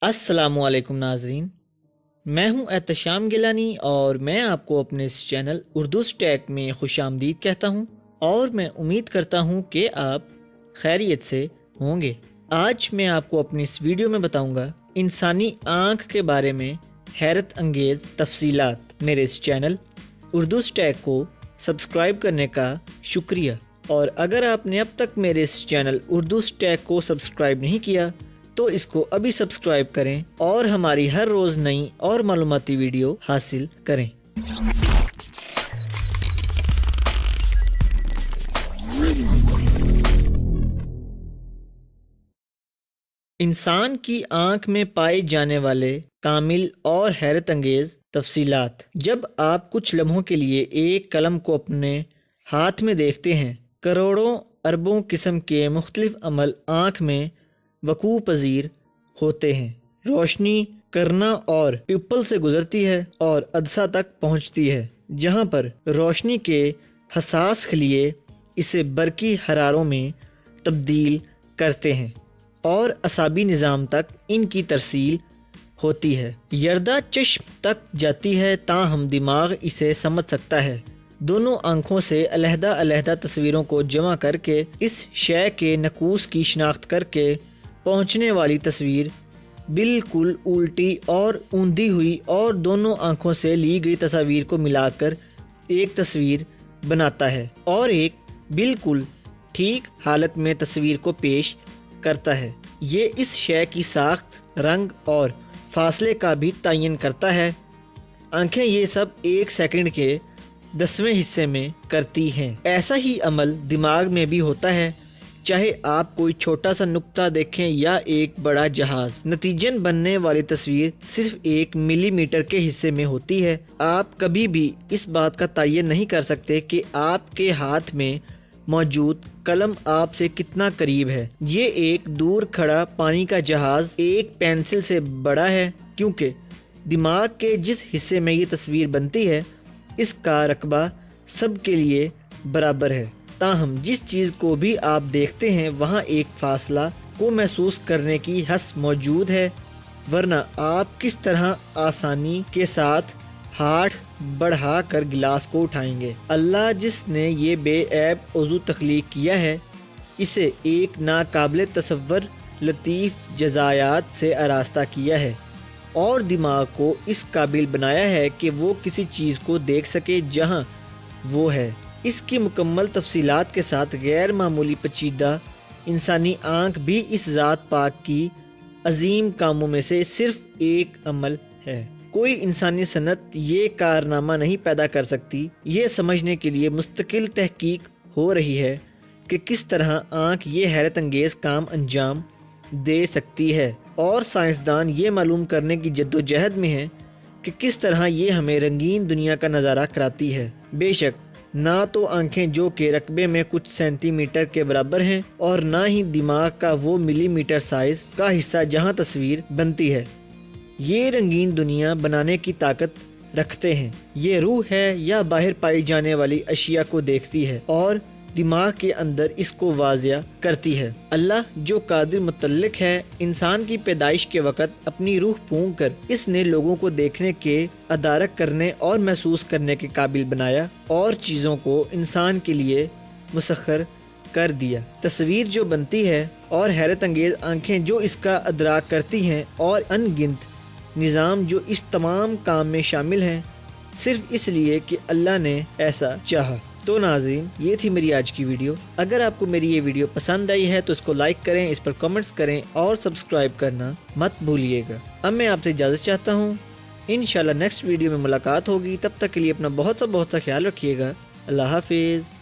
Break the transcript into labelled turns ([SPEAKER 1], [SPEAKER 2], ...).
[SPEAKER 1] अस्सलामुअलैकुम नाजरीन, मैं हूं एहतशाम गिलानी और मैं आपको अपने इस चैनल उर्दू स्टैक में खुशामदीद कहता हूं और मैं उम्मीद करता हूं कि आप खैरियत से होंगे। आज मैं आपको अपनी इस वीडियो में बताऊंगा इंसानी आँख के बारे में हैरत अंगेज़ तफसीलात। मेरे इस चैनल उर्दू स्टैक को सब्सक्राइब करने का शुक्रिया, और अगर आपने अब तक मेरे इस चैनल उर्दू स्टैक को सब्सक्राइब नहीं किया तो इसको अभी सब्सक्राइब करें और हमारी हर रोज़ नई और मालूमाती वीडियो हासिल करें। इंसान की आँख में पाए जाने वाले कामिल और हैरत अंगेज़ तफसीलात। जब आप कुछ लम्हों के लिए एक कलम को अपने हाथ में देखते हैं, करोड़ों अरबों किस्म के मुख्तलिफ अमल आँख में वकू पजीर होते हैं। रोशनी करना और प्यूपल से गुजरती है और अदसा तक पहुंचती है, जहां पर रोशनी के हसास खलिए इसे बरकी हरारों में तब्दील करते हैं और असाबी निज़ाम तक इनकी तरसील होती है। यर्दा चश्म तक जाती है, ताहम दिमाग इसे समझ सकता है। दोनों आँखों से अलहदा अलहदा तस्वीरों को जमा करके इस शय के नकूस की शिनाख्त करके पहुंचने वाली तस्वीर बिल्कुल उल्टी और ऊंधी हुई और दोनों आँखों से ली गई तस्वीर को मिलाकर एक तस्वीर बनाता है और एक बिल्कुल ठीक हालत में तस्वीर को पेश करता है। ये इस शय की साख्त, रंग और फासले का भी तयन करता है। आँखें ये सब 1 सेकंड के 10वें हिस्से में करती हैं। ऐसा ही अमल दिमाग में भी होता है, चाहे आप कोई छोटा सा नुक्ता देखें या एक बड़ा जहाज। नतीजन बनने वाली तस्वीर सिर्फ 1 मिलीमीटर के हिस्से में होती है। आप कभी भी इस बात का तयन नहीं कर सकते कि आपके हाथ में मौजूद कलम आपसे कितना करीब है। ये एक दूर खड़ा पानी का जहाज एक पेंसिल से बड़ा है, क्योंकि दिमाग के जिस हिस्से में ये तस्वीर बनती है इसका रकबा सबके लिए बराबर है। ताहम जिस चीज़ को भी आप देखते हैं वहाँ एक फासला को महसूस करने की हस मौजूद है, वरना आप किस तरह आसानी के साथ हाथ बढ़ा कर गिलास को उठाएंगे। अल्लाह जिसने ये बेऐब उज़ू तख्लीक किया है, इसे एक नाकाबिल तसव्वुर लतीफ़ जज़ायात से आरास्ता किया है और दिमाग को इस काबिल बनाया है कि वो किसी चीज़ को देख सके जहाँ वो है। इसकी मुकम्मल तफसीलात के साथ गैर मामूली पेचीदा इंसानी आँख भी इस ज़ात पाक की अजीम कामों में से सिर्फ एक अमल है। कोई इंसानी सनत ये कारनामा नहीं पैदा कर सकती। ये समझने के लिए मुस्तकिल तहकीक हो रही है कि किस तरह आँख ये हैरत अंगेज़ काम अंजाम दे सकती है, और साइंसदान ये मालूम करने की जद्दोजहद में है कि किस तरह ये हमें रंगीन दुनिया का नज़ारा कराती है। बेशक ना तो आंखें जो के रकबे में कुछ सेंटीमीटर के बराबर हैं और ना ही दिमाग का वो मिलीमीटर साइज का हिस्सा जहां तस्वीर बनती है ये रंगीन दुनिया बनाने की ताकत रखते हैं। ये रूह है या बाहर पाई जाने वाली अशिया को देखती है और दिमाग के अंदर इसको वाज़िया करती है। अल्लाह जो कादिर मुतल्लिक है, इंसान की पैदाइश के वक़्त अपनी रूह फूंक कर इसने लोगों को देखने के, अदारक करने और महसूस करने के काबिल बनाया और चीज़ों को इंसान के लिए मुसख्खर कर दिया। तस्वीर जो बनती है और हैरत अंगेज़ आँखें जो इसका अदराक करती हैं और अनगिनत निज़ाम जो इस तमाम काम में शामिल हैं, सिर्फ इसलिए कि अल्लाह ने ऐसा चाहा। तो नाज़रीन, ये थी मेरी आज की वीडियो। अगर आपको मेरी ये वीडियो पसंद आई है तो इसको लाइक करें, इस पर कमेंट्स करें और सब्सक्राइब करना मत भूलिएगा। अब मैं आपसे इजाज़त चाहता हूँ। इंशाल्लाह नेक्स्ट वीडियो में मुलाकात होगी। तब तक के लिए अपना बहुत सा ख्याल रखिएगा। अल्लाह हाफिज़।